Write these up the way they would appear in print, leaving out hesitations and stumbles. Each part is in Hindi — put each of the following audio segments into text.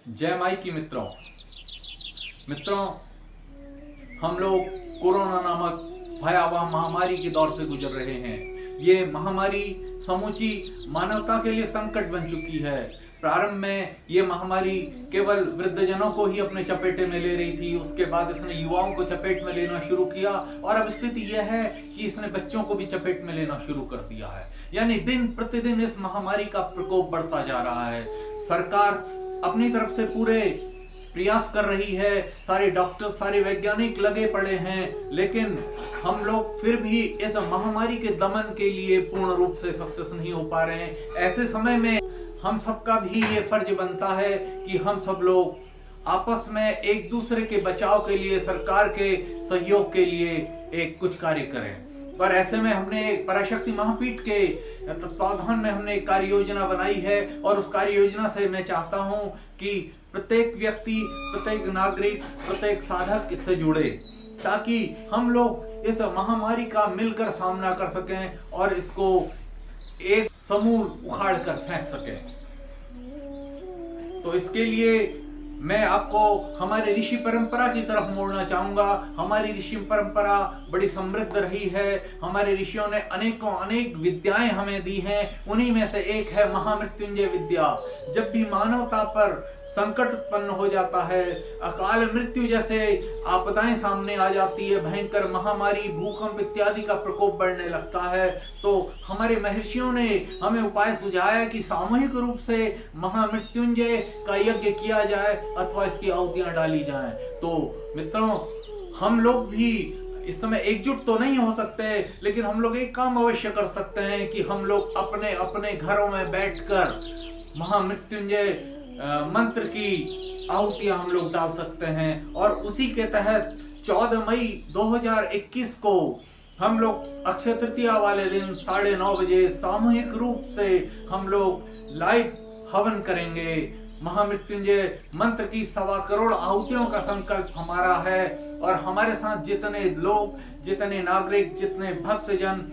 जय माई की मित्रों, हम लोग कोरोना नामक भयावह महामारी के दौर से गुजर रहे हैं। ये महामारी समूची मानवता के लिए संकट बन चुकी है। प्रारंभ में ये महामारी केवल वृद्धजनों को ही अपने चपेटे में ले रही थी, उसके बाद इसने युवाओं को चपेट में लेना शुरू किया और अब स्थिति यह है कि इसने बच्चों को भी चपेट में लेना शुरू कर दिया है। यानी दिन प्रतिदिन इस महामारी का प्रकोप बढ़ता जा रहा है। सरकार अपनी तरफ से पूरे प्रयास कर रही है, सारे डॉक्टर, सारे वैज्ञानिक लगे पड़े हैं, लेकिन हम लोग फिर भी इस महामारी के दमन के लिए पूर्ण रूप से सक्सेस नहीं हो पा रहे हैं। ऐसे समय में हम सबका भी ये फर्ज बनता है कि हम सब लोग आपस में एक दूसरे के बचाव के लिए, सरकार के सहयोग के लिए एक कुछ कार्य करें। पर ऐसे में हमने पराशक्ति महापीठ के तत्वाधान में हमने एक कार्य योजना बनाई है और उस कार्य योजना से मैं चाहता हूं कि प्रत्येक व्यक्ति, प्रत्येक नागरिक, प्रत्येक साधक इससे जुड़े, ताकि हम लोग इस महामारी का मिलकर सामना कर सकें और इसको एक समूल उखाड़ कर फेंक सकें। तो इसके लिए मैं आपको हमारे ऋषि परंपरा की तरफ मोड़ना चाहूंगा। हमारी ऋषि परंपरा बड़ी समृद्ध रही है। हमारे ऋषियों ने अनेक विद्याएं हमें दी हैं। उन्हीं में से एक है महामृत्युंजय विद्या। जब भी मानवता पर संकट उत्पन्न हो जाता है, अकाल मृत्यु जैसे आपदाएं सामने आ जाती है, भयंकर महामारी, भूकंप इत्यादि का प्रकोप बढ़ने लगता है, तो हमारे महर्षियों ने हमें उपाय सुझाया कि सामूहिक रूप से महामृत्युंजय का यज्ञ किया जाए अथवा इसकी आहुतियां डाली जाएं। तो मित्रों, हम लोग भी इस समय एकजुट तो नहीं हो सकते, लेकिन हम लोग एक काम अवश्य कर सकते हैं कि हम लोग अपने अपने घरों में बैठकर महामृत्युंजय मंत्र की आहुतियां हम लोग डाल सकते हैं। और उसी के तहत 14 मई 2021 को हम लोग अक्षय तृतीया वाले दिन 9:30 बजे सामूहिक रूप से हम लोग लाइव हवन करेंगे। महामृत्युंजय मंत्र की 1.25 करोड़ आहुतियों का संकल्प हमारा है और हमारे साथ जितने लोग, जितने नागरिक, जितने भक्तजन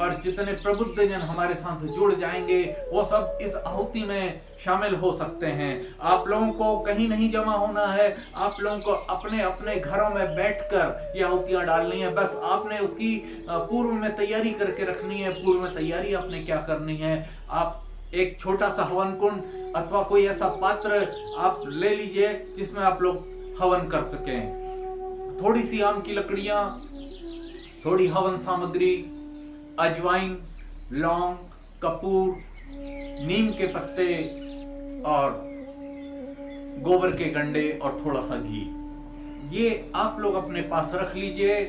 और जितने प्रबुद्धजन हमारे साथ जुड़ जाएंगे, वो सब इस आहुति में शामिल हो सकते हैं। आप लोगों को कहीं नहीं जमा होना है, आप लोगों को अपने अपने घरों में बैठकर ये आहुतियां डालनी है। बस आपने उसकी पूर्व में तैयारी करके रखनी है। पूर्व में तैयारी आपने क्या करनी है, आप एक छोटा सा हवन कुंड अथवा कोई ऐसा पात्र आप ले लीजिए जिसमें आप लोग हवन कर सकें। थोड़ी सी आम की लकड़ियां, थोड़ी हवन सामग्री, अजवाइन, लौंग, कपूर, नीम के पत्ते और गोबर के गंडे और थोड़ा सा घी, ये आप लोग अपने पास रख लीजिए।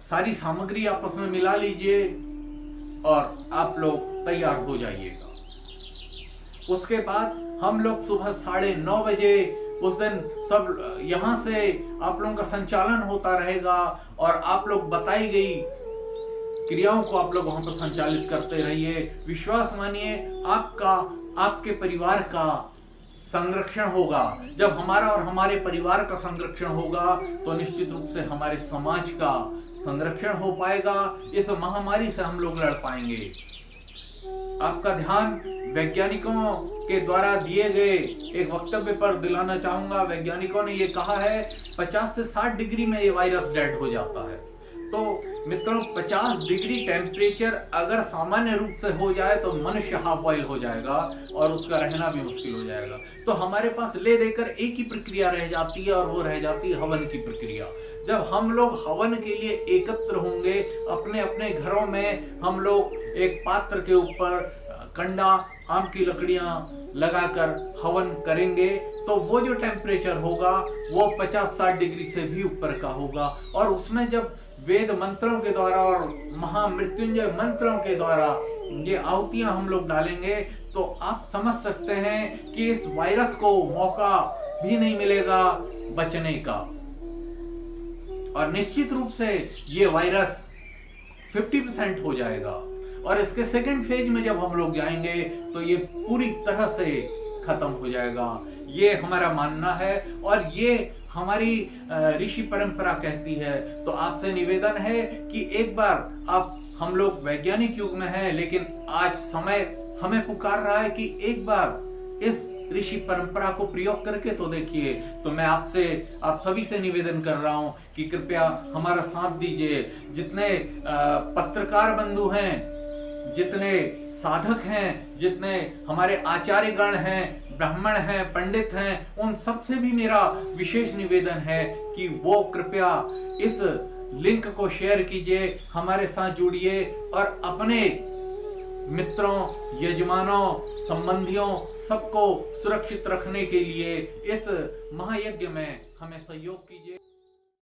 सारी सामग्री आपस में मिला लीजिए और आप लोग तैयार हो जाइएगा। उसके बाद हम लोग सुबह 9:30 बजे उस दिन सब यहां से आप लोगों का संचालन होता रहेगा और आप लोग बताई गई क्रियाओं को आप लोग वहां पर संचालित करते रहिए। विश्वास मानिए, आपका, आपके परिवार का संरक्षण होगा। जब हमारा और हमारे परिवार का संरक्षण होगा तो निश्चित रूप से हमारे समाज का संरक्षण हो पाएगा। इस महामारी से हम लोग लड़ पाएंगे। आपका ध्यान वैज्ञानिकों के द्वारा दिए गए एक वक्तव्य पर दिलाना चाहूंगा। वैज्ञानिकों ने ये कहा है 50 से 60 डिग्री में ये वायरस डेड हो जाता है। तो मित्रों, 50 डिग्री टेम्परेचर अगर सामान्य रूप से हो जाए तो मनुष्य हाफ बॉइल हो जाएगा और उसका रहना भी मुश्किल हो जाएगा। तो हमारे पास ले देकर एक ही प्रक्रिया रह जाती है और वो रह जाती है हवन की प्रक्रिया। जब हम लोग हवन के लिए एकत्र होंगे, अपने अपने घरों में हम लोग एक पात्र के ऊपर कंडा, आम की लकड़ियां लगाकर हवन करेंगे, तो वो जो टेम्परेचर होगा वो 50-60 डिग्री से भी ऊपर का होगा। और उसमें जब वेद मंत्रों के द्वारा और महामृत्युंजय मंत्रों के द्वारा ये आहुतियां हम लोग डालेंगे, तो आप समझ सकते हैं कि इस वायरस को मौका भी नहीं मिलेगा बचने का। और निश्चित रूप से ये वायरस 50% हो जाएगा और इसके सेकंड फेज में जब हम लोग जाएंगे तो ये पूरी तरह से खत्म हो जाएगा। ये हमारा मानना है और ये हमारी ऋषि परंपरा कहती है। तो आपसे निवेदन है कि एक बार हम लोग वैज्ञानिक युग में हैं, लेकिन आज समय हमें पुकार रहा है कि एक बार इस ऋषि परंपरा को प्रयोग करके तो देखिए। तो मैं आप सभी से निवेदन कर रहा हूं कि कृपया हमारा साथ दीजिए। जितने पत्रकार बंधु हैं, जितने साधक हैं, जितने हमारे आचार्यगण हैं, ब्राह्मण हैं, पंडित हैं, उन सबसे भी मेरा विशेष निवेदन है कि वो कृपया इस लिंक को शेयर कीजिए, हमारे साथ जुड़िए और अपने मित्रों, यजमानों, संबंधियों सबको सुरक्षित रखने के लिए इस महायज्ञ में हमें सहयोग कीजिए।